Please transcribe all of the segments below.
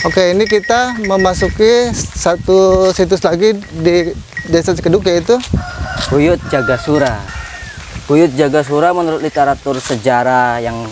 Oke, ini kita memasuki satu situs lagi di Desa Cikedug, yaitu Buyut Jagasura. Buyut Jagasura menurut literatur sejarah yang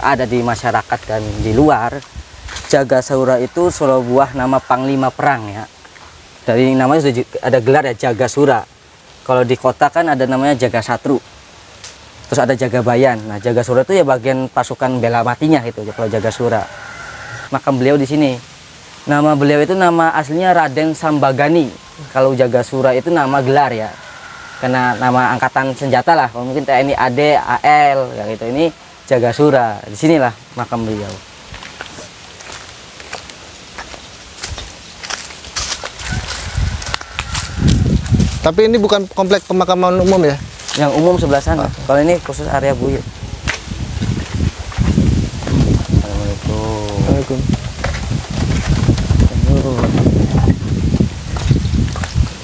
ada di masyarakat dan di luar, Jagasura itu sebuah nama panglima perang ya. Dari namanya sudah ada gelar ya, Jagasura. Kalau di kota kan ada namanya Jagasatru. Terus ada Jagabayan. Nah, Jagasura itu ya bagian pasukan bela matinya gitu kalau Jagasura. Makam beliau di sini. Nama beliau itu nama aslinya Raden Sambagani. Kalau Jagasura itu nama gelar ya. Karena nama angkatan senjata lah. Kalau mungkin TNI AD, AL ya gitu. Ini Jagasura. Di sinilah makam beliau. tapi ini bukan komplek pemakaman umum ya? Yang umum sebelah sana. Kalau ini khusus area buyut. Assalamualaikum.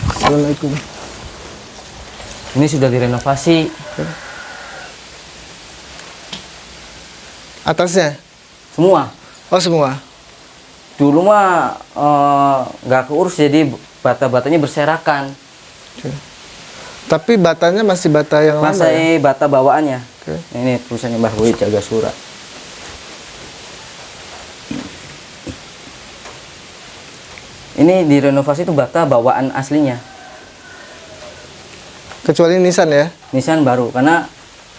Assalamualaikum. Ini sudah direnovasi. Atasnya? Semua. Oh, semua. Dulu mah nggak keurus, jadi bata-batanya berserakan. Oke. Tapi batanya masih bata yang lama ya? Masih bata bawaannya. Oke. Ini tulisannya Mbah Buyut Jagasura. Ini direnovasi itu bata bawaan aslinya. Kecuali nisan ya? Nisan baru, karena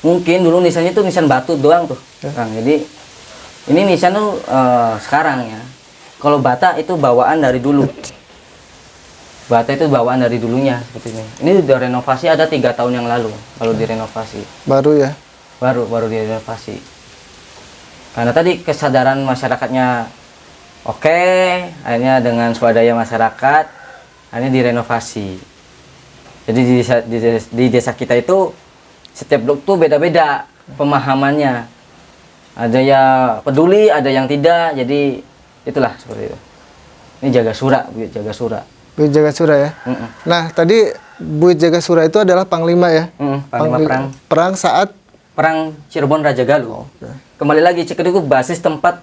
mungkin dulu nisannya itu nisan batu doang tuh. Ya. Kang. Jadi ini nisan tuh sekarang ya. Kalau bata itu bawaan dari dulu. Bata itu bawaan dari dulunya seperti ini. Ini udah renovasi ada 3 tahun yang lalu kalau direnovasi. Baru ya? Baru direnovasi. Karena tadi kesadaran masyarakatnya oke, akhirnya dengan swadaya masyarakat akhirnya direnovasi. Jadi di desa kita itu setiap blok tuh beda-beda pemahamannya. Ada yang peduli, ada yang tidak. Jadi itulah seperti itu. Ini Jagasura, Buyut Jagasura. Buyut Jagasura ya? Nah, tadi Buyut Jagasura itu adalah panglima ya? Panglima perang. Perang saat? Perang Cirebon Raja Galuh. Oke. Kembali lagi, Cikedug itu basis tempat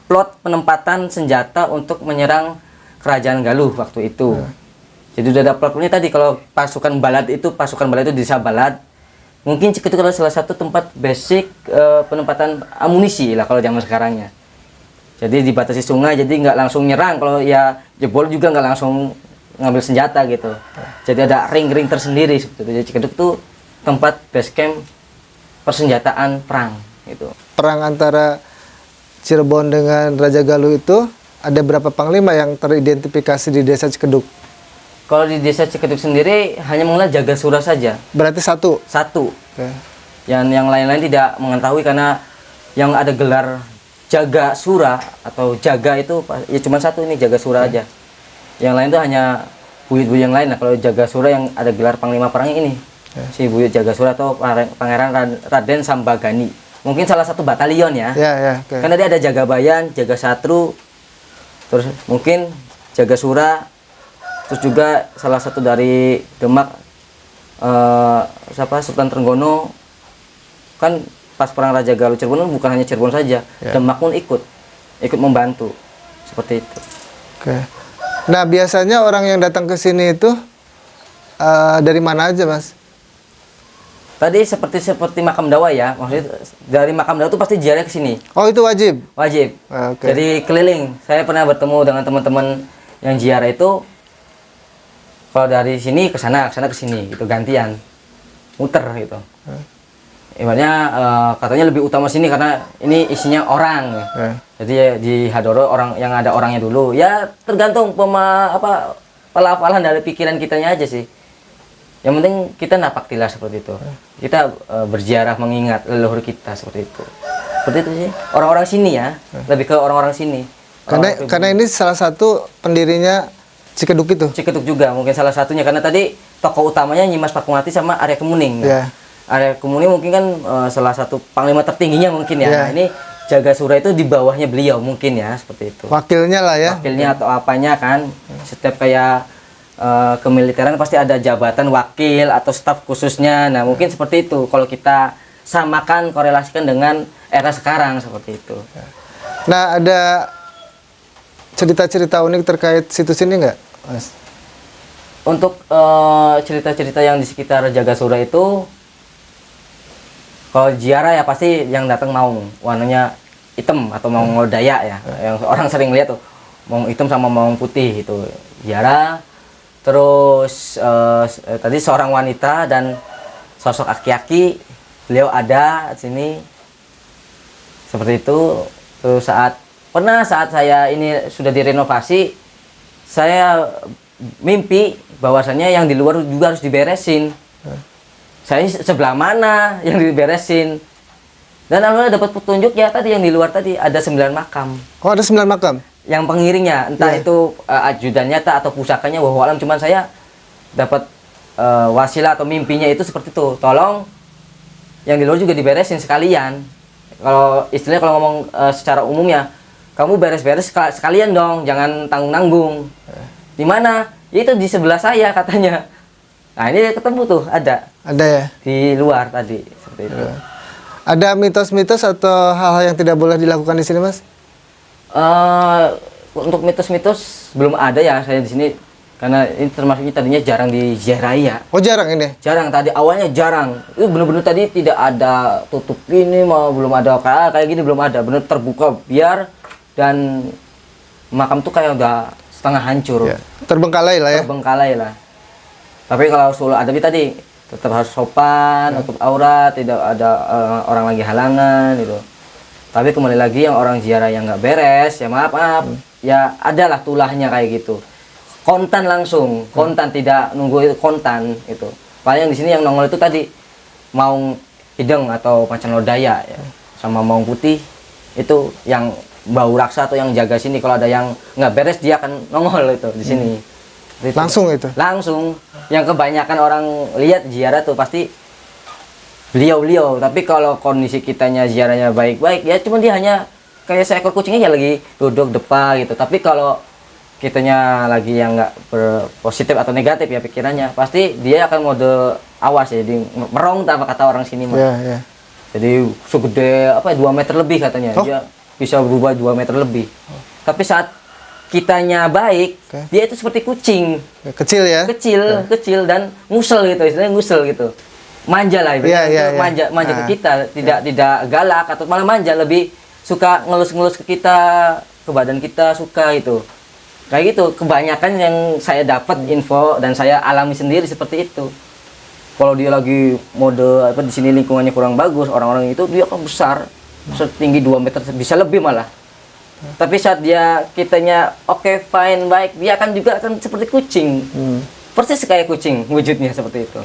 plot penempatan senjata untuk menyerang Kerajaan Galuh waktu itu. Jadi udah ada plotnya tadi, kalau pasukan balad itu di desa Balad. Mungkin Cikedug adalah salah satu tempat basic penempatan amunisi lah kalau zaman sekarangnya. Jadi dibatasi sungai, jadi nggak langsung nyerang. Kalau ya jebol juga nggak langsung ngambil senjata gitu. Jadi ada ring-ring tersendiri seperti itu. Jadi Cikedug tuh tempat base camp persenjataan perang gitu. Perang antara Cirebon dengan Raja Galuh itu ada berapa panglima yang teridentifikasi di desa Cikedug? Kalau di desa Cikedug sendiri hanya mengenal Jagasura saja. Berarti satu? Satu. Oke. Yang lain-lain tidak mengetahui karena yang ada gelar Jagasura atau Jaga itu ya cuma satu ini Jagasura aja. Yang lain itu hanya buyut-buyut yang lain. Nah, kalau Jagasura yang ada gelar panglima perang ini. Si Buyut Jagasura atau Pangeran Raden Sambagani. Mungkin salah satu batalion ya. Ya. Okay. Karena dia ada Jagabayan, Jagasatru, terus mungkin Jagasura, terus juga salah satu dari Demak, Sultan Trenggono. Kan pas perang Raja Galuh Cirebon bukan hanya Cirebon saja, Demak pun ikut membantu seperti itu. Oke. Nah, biasanya orang yang datang ke sini itu dari mana aja, Mas? Tadi seperti makam dawa ya, maksudnya dari makam dawa itu pasti ziarah ke sini. Oh, itu wajib? Wajib. Oke. Jadi keliling. Saya pernah bertemu dengan teman-teman yang ziarah itu, kalau dari sini ke sana ke sini, gitu gantian, muter gitu. Ibaratnya katanya lebih utama sini karena ini isinya orang. Jadi ya, di Hadoro orang yang ada orangnya dulu. Ya tergantung pelafalan dari pikiran kitanya aja sih. Yang penting kita napaktilah seperti itu. Kita berziarah mengingat leluhur kita seperti itu. Seperti itu sih. Orang-orang sini ya, lebih ke orang-orang sini. Karena ini salah satu pendirinya Cikedug itu. Cikedug juga mungkin salah satunya karena tadi tokoh utamanya Nyimas Pakungati sama Arya Kemuning. Ya. Arya Kemuning mungkin kan salah satu panglima tertingginya mungkin ya. Ya. Nah, ini Jagasura itu di bawahnya beliau mungkin ya seperti itu. Wakilnya lah ya. Wakilnya atau apanya kan. Setiap kayak kemiliteran pasti ada jabatan wakil atau staf khususnya. Nah, mungkin seperti itu kalau kita samakan korelasikan dengan era sekarang seperti itu. Nah, ada cerita-cerita unik terkait situs ini nggak, Mas? Untuk cerita-cerita yang di sekitar Jagasura itu, kalau ziarah ya pasti yang datang maung warnanya hitam atau maung Dayak ya, yang orang sering lihat tuh maung hitam sama maung putih itu ziarah. Terus tadi seorang wanita dan sosok aki-aki, beliau ada di sini seperti itu. Terus saat saya ini sudah direnovasi, saya mimpi bahwasannya yang di luar juga harus diberesin. Saya sebelah mana yang diberesin, dan alhamdulillah dapat petunjuk ya, tadi yang di luar tadi ada 9 makam. Oh, ada 9 makam? Yang pengiringnya entah Iya. itu ajudannya atau pusakanya, wallahu alam, cuman saya dapat wasilah atau mimpinya itu seperti itu, tolong yang di luar juga diberesin sekalian. Kalau istilahnya kalau ngomong secara umumnya, kamu beres-beres sekalian dong, jangan tanggung-nanggung. Di mana? Ya itu di sebelah saya katanya. Nah ini ketemu tuh, ada Ada ya? di luar tadi seperti itu. Ada mitos-mitos atau hal-hal yang tidak boleh dilakukan di sini, Mas? Untuk mitos-mitos belum ada ya saya di sini, karena ini termasuknya tadinya jarang diziarahi ya. Oh, jarang ini? Jarang, tadi awalnya jarang. Itu bener-bener tadi tidak ada tutup ini, mau belum ada kayak gini, belum ada. Bener terbuka biar, dan makam tuh kayak udah setengah hancur. Ya. Terbengkalai lah ya? Terbengkalai lah. Tapi kalau suluk adabi tadi tetap harus sopan, tutup aurat, tidak ada orang lagi halangan gitu. Tapi kembali lagi yang orang ziarah yang nggak beres, ya maaf, ya adalah tulahnya kayak gitu. Kontan langsung, kontan, tidak nunggu itu, kontan itu. Paling di sini yang nongol itu tadi maung hideng atau macan lodaya ya, sama maung putih itu yang bau raksa atau yang jaga sini. Kalau ada yang nggak beres dia akan nongol itu di sini. Itu. Langsung itu? Langsung. Yang kebanyakan orang lihat ziarah tuh pasti beliau-beliau. Tapi kalau kondisi kitanya ziarahnya baik-baik, ya cuma dia hanya kayak seekor kucingnya ya lagi duduk depan gitu. Tapi kalau kitanya lagi yang nggak positif atau negatif ya pikirannya, pasti dia akan mode awas ya, jadi merong apa kata orang sini mah. Ya, ya. Jadi segede apa 2 meter lebih katanya. Oh. Dia bisa berubah 2 meter lebih. Tapi saat kitanya baik, dia itu seperti kucing. Kecil ya? Kecil dan ngusel gitu, istilahnya ngusel gitu. Manja lah, manja ke kita, tidak galak atau malah manja, lebih suka ngelus-ngelus ke kita, ke badan kita, suka itu. Kayak gitu, kebanyakan yang saya dapat info dan saya alami sendiri seperti itu. Kalau dia lagi mode apa di sini lingkungannya kurang bagus, orang-orang itu dia kan besar, setinggi 2 meter, bisa lebih malah. Tapi saat dia kitanya oke, fine, baik, dia akan juga akan seperti kucing. Persis kayak kucing wujudnya seperti itu.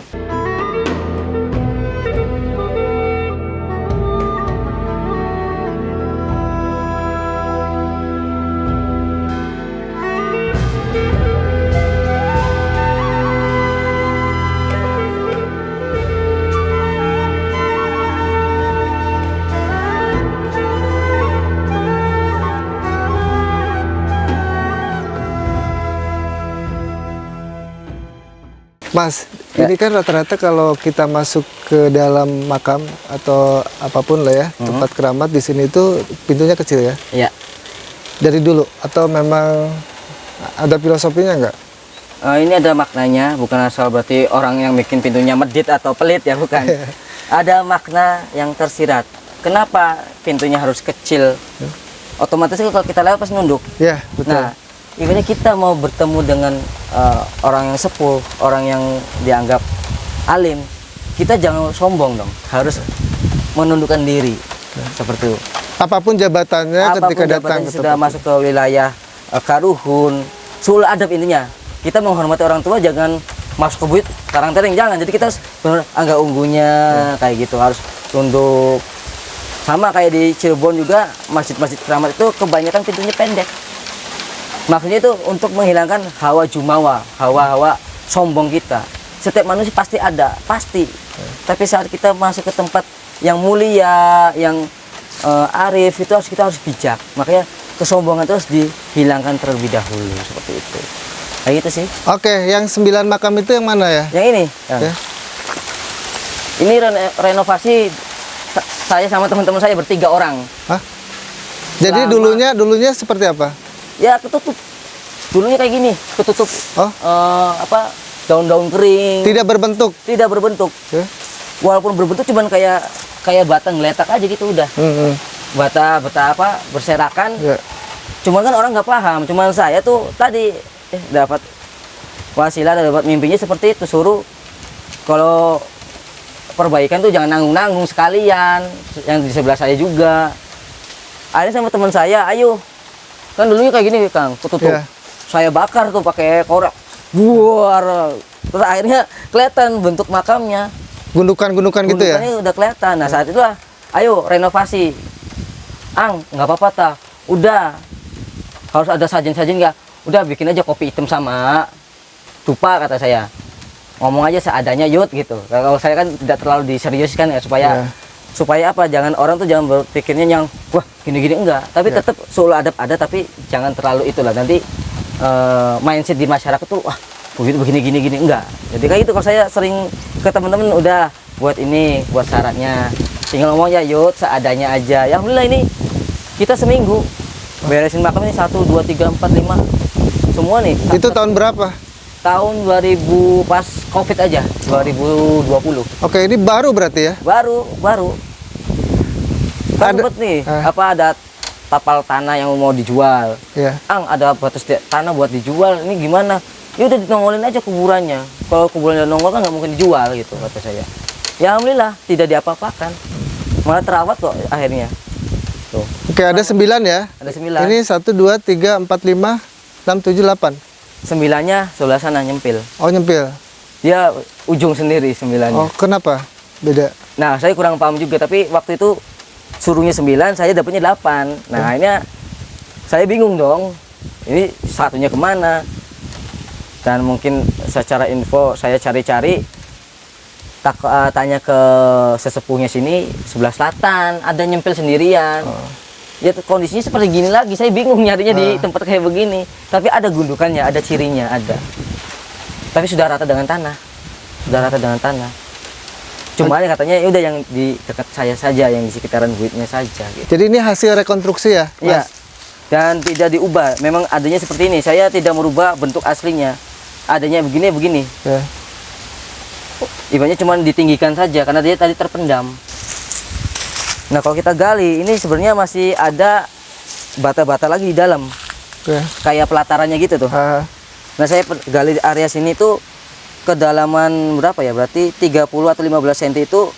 Mas, ini kan rata-rata kalau kita masuk ke dalam makam atau apapun lah ya, tempat keramat di sini itu pintunya kecil ya? Iya. Dari dulu atau memang ada filosofinya nggak? Ini ada maknanya, bukan asal berarti orang yang bikin pintunya medit atau pelit ya, bukan. Ada makna yang tersirat. Kenapa pintunya harus kecil? Otomatis kalau kita lewat pasti nunduk. Ya, betul. Nah, ibaratnya kita mau bertemu dengan orang yang sepuh, orang yang dianggap alim, kita jangan sombong dong, harus menundukkan diri. Seperti itu. Apapun jabatannya ketika datang ke sudah tempat masuk ke wilayah karuhun, sul adab intinya. Kita menghormati orang tua, jangan masuk ke buyut karang-tereng, jangan. Jadi kita harus benar agak unggunya kayak gitu, harus tunduk. Sama kayak di Cirebon juga, masjid-masjid keramat itu kebanyakan pintunya pendek. Maksudnya itu untuk menghilangkan hawa jumawa, hawa-hawa sombong kita. Setiap manusia pasti ada, pasti. Tapi saat kita masuk ke tempat yang mulia, yang arif, itu kita harus bijak. Makanya kesombongan itu harus dihilangkan terlebih dahulu, seperti itu. Kayak gitu sih. Oke, yang 9 makam itu yang mana ya? Yang ini. Ya. Ini renovasi saya sama teman-teman saya 3 orang. Hah? Jadi dulunya seperti apa? Ya ketutup. Dulunya kayak gini, ketutup Oh. daun-daun kering. Tidak berbentuk. Tidak berbentuk. Ya. Walaupun berbentuk cuman kayak bata ngeletak aja gitu udah. Bata berserakan. Ya. Cuman kan orang nggak paham. Cuman saya tuh tadi dapat wasilah, dapat mimpinya seperti itu, suruh kalau perbaikan tuh jangan nanggung-nanggung sekalian, yang di sebelah saya juga. Akhirnya sama teman saya, ayo, kan dulunya kayak gini Kang, ketutup. Yeah. Saya bakar tuh pakai korek, buar. Terus akhirnya kelihatan bentuk makamnya. Gundukan-gundukan gitu ya? Gundukannya udah kelihatan. Nah saat itulah, ayo renovasi. Ang, nggak apa-apa ta. Udah, harus ada sajen-sajen nggak? Udah bikin aja kopi hitam sama dupa kata saya. Ngomong aja seadanya yud gitu. Kalau saya kan tidak terlalu diseriuskan ya supaya apa? Jangan orang tuh jangan berpikirnya yang wah gini-gini enggak. Tapi tetap solo adab ada, tapi jangan terlalu itulah nanti mindset di masyarakat tuh wah begitu begini-gini enggak. Jadi kayak gitu kalau saya sering ke teman-teman udah buat ini, buat syaratnya. Tinggal ngomong ya yud seadanya aja. Ya alhamdulillah ini kita seminggu beresin makam ini 1 2 3 4 5 semua nih. Itu tahun berapa? Tahun 2000 pas Covid aja, 2020. Oke, ini baru berarti ya? Baru. Kan Ada- sempet nih, ada tapal tanah yang mau dijual. Ya. Ang, ada batas tanah buat dijual, ini gimana? Ya udah dinongolin aja kuburannya. Kalau kuburannya nongol kan nggak mungkin dijual gitu kata saya. Ya alhamdulillah tidak diapa-apakan. Malah terawat kok akhirnya. Tuh, Oke, ada 9 ya? ada 9. Ini 1, 2, 3, 4, 5, 6, 7, 8. 9-nya sebelah sana nyempil. Oh, nyempil. Dia ujung sendiri 9-nya. Oh, kenapa? Beda. Nah, saya kurang paham juga, tapi waktu itu suruhnya 9, saya dapatnya 8. Nah, akhirnya saya bingung dong. Ini satunya kemana? Dan mungkin secara info saya cari-cari, tanya ke sesepuhnya sini, sebelah selatan, ada nyempil sendirian. Ya kondisinya seperti gini lagi, saya bingung nyarinya di tempat kayak begini. Tapi ada gundukannya, ada cirinya, ada. Tapi sudah rata dengan tanah. Cuma katanya ya udah yang di dekat saya saja, yang di sekitaran buitnya saja gitu. Jadi ini hasil rekonstruksi ya? Iya. Mas? Dan tidak diubah. Memang adanya seperti ini. Saya tidak merubah bentuk aslinya. Adanya begini. Ya. Ibaratnya cuma ditinggikan saja karena dia tadi terpendam. Nah, kalau kita gali, ini sebenarnya masih ada bata-bata lagi di dalam. Ya. Kayak pelatarannya gitu tuh. Nah, saya gali area sini tuh kedalaman berapa ya? Berarti 30 atau 15 cm itu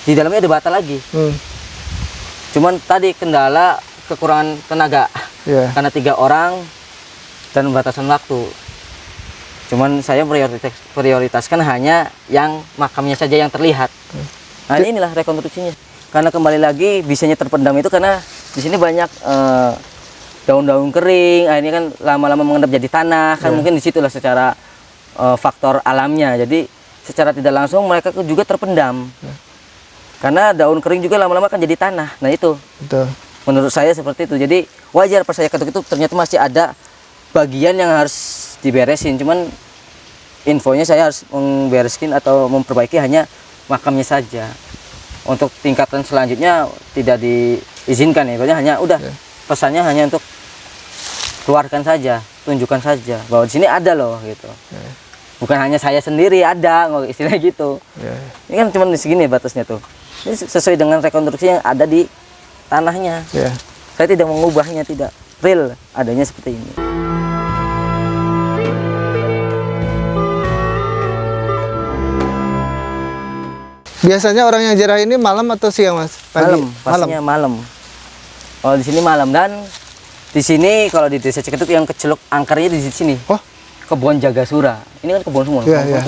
di dalamnya ada bata lagi. Cuman tadi kendala kekurangan tenaga. Ya. Karena 3 orang dan batasan waktu. Cuman saya prioritaskan hanya yang makamnya saja yang terlihat. Nah, inilah rekonstruksinya. Karena kembali lagi bisanya terpendam itu karena di sini banyak daun-daun kering, akhirnya kan lama-lama mengendap jadi tanah, kan mungkin disitulah secara faktor alamnya. Jadi secara tidak langsung mereka juga terpendam. Karena daun kering juga lama-lama kan jadi tanah. Nah itu, Betul. menurut saya seperti itu. Jadi wajar pas saya ketuk itu ternyata masih ada bagian yang harus diberesin. Cuman infonya saya harus membereskin atau memperbaiki hanya makamnya saja. Untuk tingkatan selanjutnya tidak diizinkan ya, hanya udah pesannya hanya untuk keluarkan saja, tunjukkan saja bahwa di sini ada loh gitu. Bukan hanya saya sendiri ada, istilahnya gitu. Ini kan cuma di segini batasnya tuh. Ini sesuai dengan rekonstruksi yang ada di tanahnya. Saya tidak mengubahnya, tidak real adanya seperti ini. Biasanya orang yang jarah ini malam atau siang, Mas? Pagi? Malam, pastinya malam. Kalau di sini malam, dan di sini kalau di desa Ciketuk yang keceluk angkernya di sini. Oh, Kebun Jagasura. Ini kan kebun semua. Iya.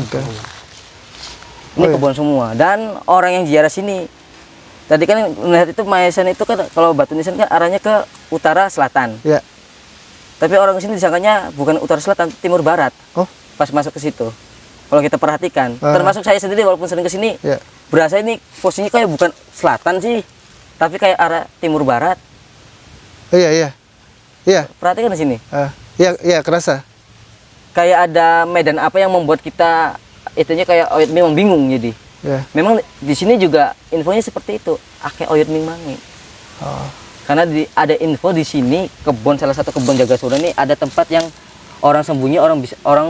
Ini kebun semua. Dan orang yang ziarah sini, tadi kan melihat itu Maesan itu kan kalau Batu Nisan kan arahnya ke utara selatan. Iya. Tapi orang sini disangkanya bukan utara selatan, timur barat. Oh, Pas masuk ke situ. Kalau kita perhatikan, termasuk saya sendiri walaupun sering ke sini, iya. berasa ini posisinya kayak bukan selatan sih, tapi kayak arah timur barat. Iya. Perhatikan di sini. Iya, kerasa. Kayak ada medan apa yang membuat kita itunya kayak oyot memang bingung jadi. Ya. Memang di sini juga infonya seperti itu, ake oyot ming mangi. Karena ada info di sini salah satu kebun Jagasura ini ada tempat yang orang sembunyi, orang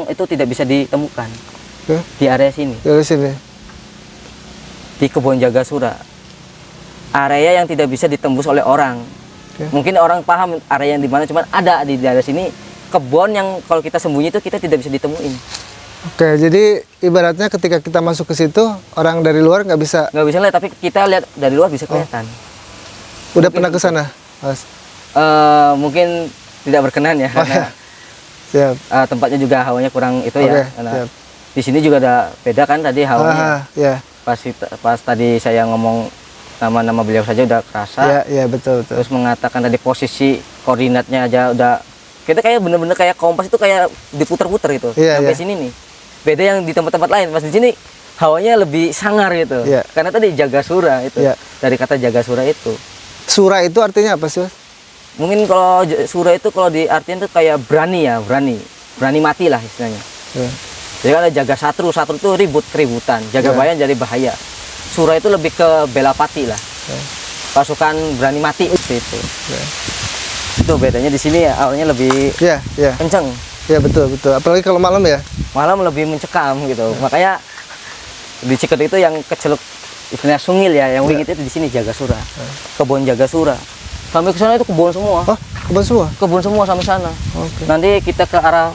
itu tidak bisa ditemukan. Oke. Di area sini. Dari sini. Di kebun Jagasura. Area yang tidak bisa ditembus oleh orang. Oke. Mungkin orang paham area yang di mana, cuman ada di daerah sini kebun yang kalau kita sembunyi itu kita tidak bisa ditemuin. Oke, jadi ibaratnya ketika kita masuk ke situ, orang dari luar nggak bisa. Nggak bisa lihat, tapi kita lihat dari luar bisa kelihatan. Udah pernah ke sana, Mas? Mungkin tidak berkenan ya, karena Siap. tempatnya juga hawanya kurang itu Oke, ya. Karena siap. di sini juga ada beda kan tadi hawanya. Ya. Pas tadi saya ngomong nama-nama beliau saja udah kerasa. Ya, betul. Terus mengatakan tadi posisi koordinatnya aja udah kita kayak bener-bener kayak kompas itu kayak diputer-puter gitu. Iya, Sampai iya. sini nih. Beda yang di tempat-tempat lain. Pas di sini hawanya lebih sangar gitu. Iya. Karena tadi Jagasura itu. Iya. Dari kata Jagasura itu. Sura itu artinya apa sih, Mas? Mungkin kalau Sura itu kalau di artian itu kayak berani ya, berani mati lah istilahnya. Ya. Jadi kan ada jaga satru itu keributan, jaga Ya. bahaya jadi bahaya. Sura itu lebih ke bela pati lah, Ya. pasukan berani mati itu. Ya. Itu bedanya di sini ya, awalnya lebih Ya. kenceng, Ya, betul. Apalagi kalau malam ya. malam lebih mencekam gitu. Makanya di Cikedug itu yang keceluk istilahnya sungil ya, yang wingit itu di sini Jagasura, kebun Jagasura. Sampai ke sana itu kebun semua. Oh, kebun semua. Kebun semua sampai sana. Oke. Nanti kita ke arah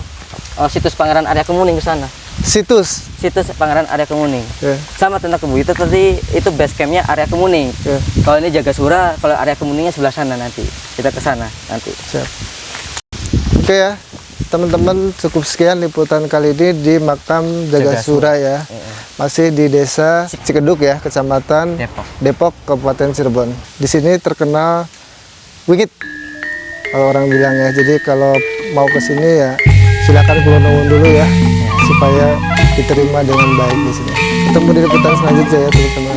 situs Pangeran Arya Kemuning ke sana. Situs. Situs Pangeran Arya Kemuning. Ya. Sama tentang kebun itu tadi itu base campnya Arya Kemuning. Ya. Kalau ini Jagasura, kalau Arya Kemuningnya sebelah sana nanti. Kita ke sana nanti. Siap. Oke ya, teman-teman, cukup sekian liputan kali ini di makam Jagasura ya. Masih di desa Cikedug ya, kecamatan Depok, Kabupaten Cirebon. Di sini terkenal wingit kalau orang bilang ya. Jadi kalau mau ke sini ya silakan kulon dulu ya, supaya diterima dengan baik di sini. Ketemu di liputan selanjutnya ya teman-teman.